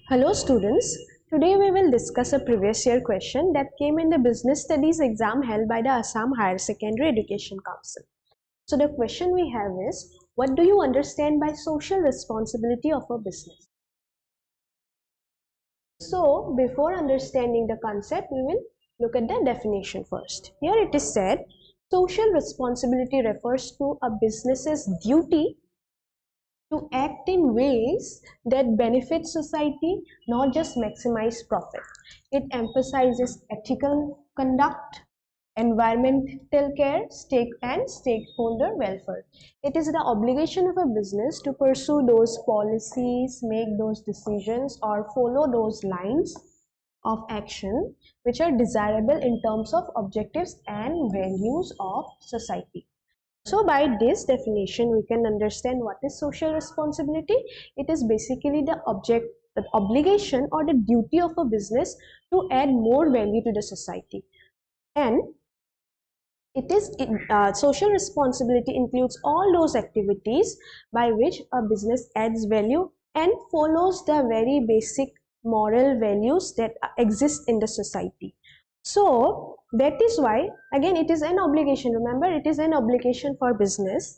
Hello students, today we will discuss a previous year question that came in the Business Studies exam held by the Assam Higher Secondary Education Council. So the question we have is, what do you understand by social responsibility of a business? So before understanding the concept, we will look at the definition first. Here it is said, social responsibility refers to a business's duty to act in ways that benefit society, not just maximize profit. It emphasizes ethical conduct, environmental care, and stakeholder welfare. It is the obligation of a business to pursue those policies, make those decisions, or follow those lines of action which are desirable in terms of objectives and values of society. So by this definition, we can understand what is social responsibility. It is basically the obligation or the duty of a business to add more value to the society. And social responsibility includes all those activities by which a business adds value and follows the very basic moral values that exist in the society. So that is why, again, it is an obligation. Remember, it is an obligation for business.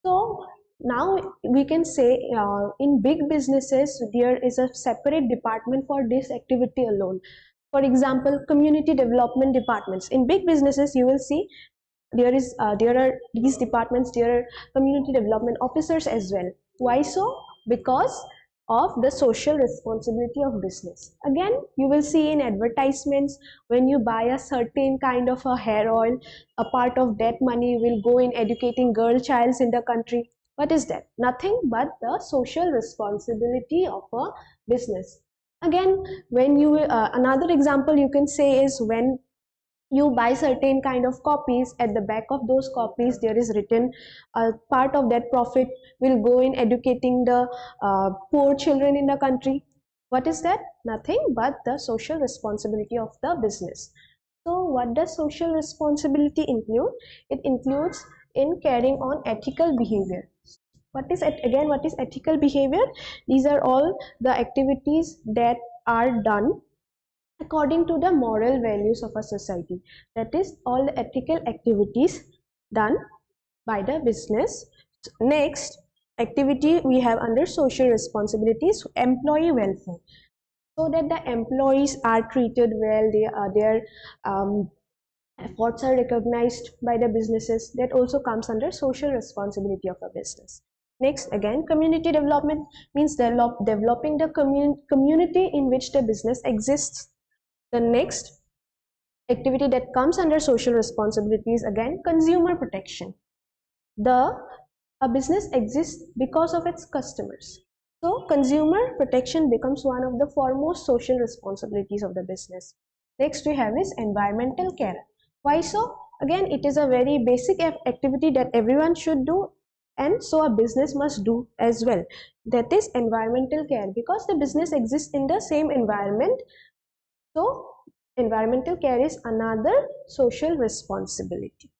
So now we can say in big businesses, there is a separate department for this activity alone. For example, community development departments. In big businesses, you will see there are these departments, there are community development officers as well. Why so? Because of the social responsibility of business. Again, you will see in advertisements, when you buy a certain kind of a hair oil, a part of that money will go in educating girl childs in the country. What is that? Nothing but the social responsibility of a business. Again, when you another example you can say is when you buy certain kind of copies, at the back of those copies there is written part of that profit will go in educating the poor children in the country. What is that? Nothing but the social responsibility of the business. So what does social responsibility include? It includes in carrying on ethical behavior. What is ethical behavior? These are all the activities that are done according to the moral values of a society. That is all the ethical activities done by the business. Next activity we have under social responsibilities, employee welfare. So that the employees are treated well, their efforts are recognized by the businesses. That also comes under social responsibility of a business. Next, again, community development means developing the community in which the business exists. The next activity that comes under social responsibility is again consumer protection. A business exists because of its customers. So consumer protection becomes one of the foremost social responsibilities of the business. Next we have is environmental care. Why so? Again, it is a very basic activity that everyone should do, and so a business must do as well. That is environmental care, because the business exists in the same environment. So environmental care is another social responsibility.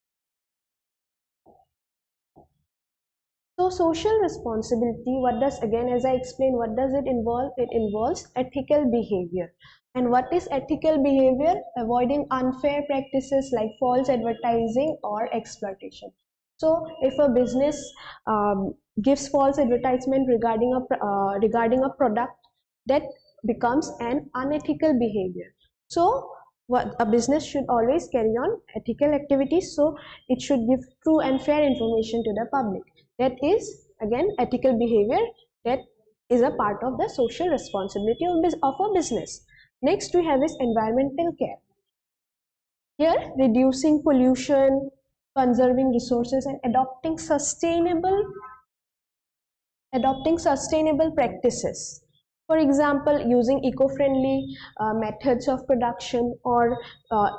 So social responsibility, what does, again as I explained, what does it involve? It involves ethical behavior. And what is ethical behavior? Avoiding unfair practices like false advertising or exploitation. So if a business gives false advertisement regarding a product, that becomes an unethical behavior. So what a business should always carry on ethical activities, so it should give true and fair information to the public. That is again ethical behavior, that is a part of the social responsibility of a business. Next we have is environmental care. Here, reducing pollution, conserving resources, and adopting sustainable practices. For example, using eco-friendly methods of production, or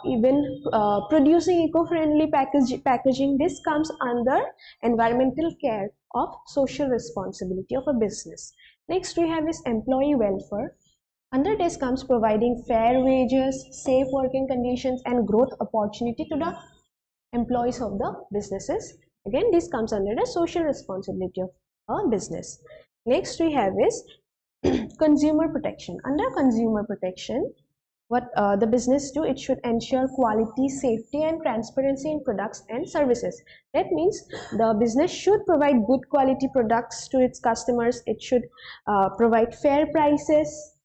even producing eco-friendly packaging. This comes under environmental care of social responsibility of a business. Next we have is employee welfare. Under this comes providing fair wages, safe working conditions, and growth opportunity to the employees of the businesses. Again, this comes under the social responsibility of a business. Next we have is Consumer protection. Under consumer protection, what the business do, it should ensure quality, safety and transparency in products and services. That means the business should provide good quality products to its customers. It should provide fair prices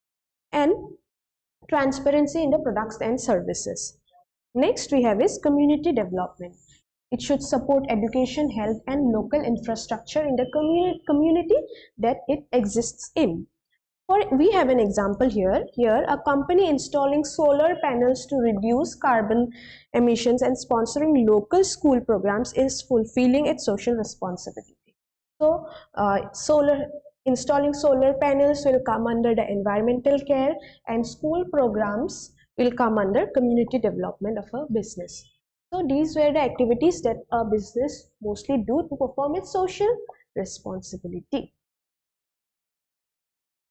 and transparency in the products and services. Next we have is community development. It should support education, health and local infrastructure in the community that it exists in. We have an example here. Here, a company installing solar panels to reduce carbon emissions and sponsoring local school programs is fulfilling its social responsibility. So, installing solar panels will come under the environmental care, and school programs will come under community development of a business. So, these were the activities that a business mostly do to perform its social responsibility.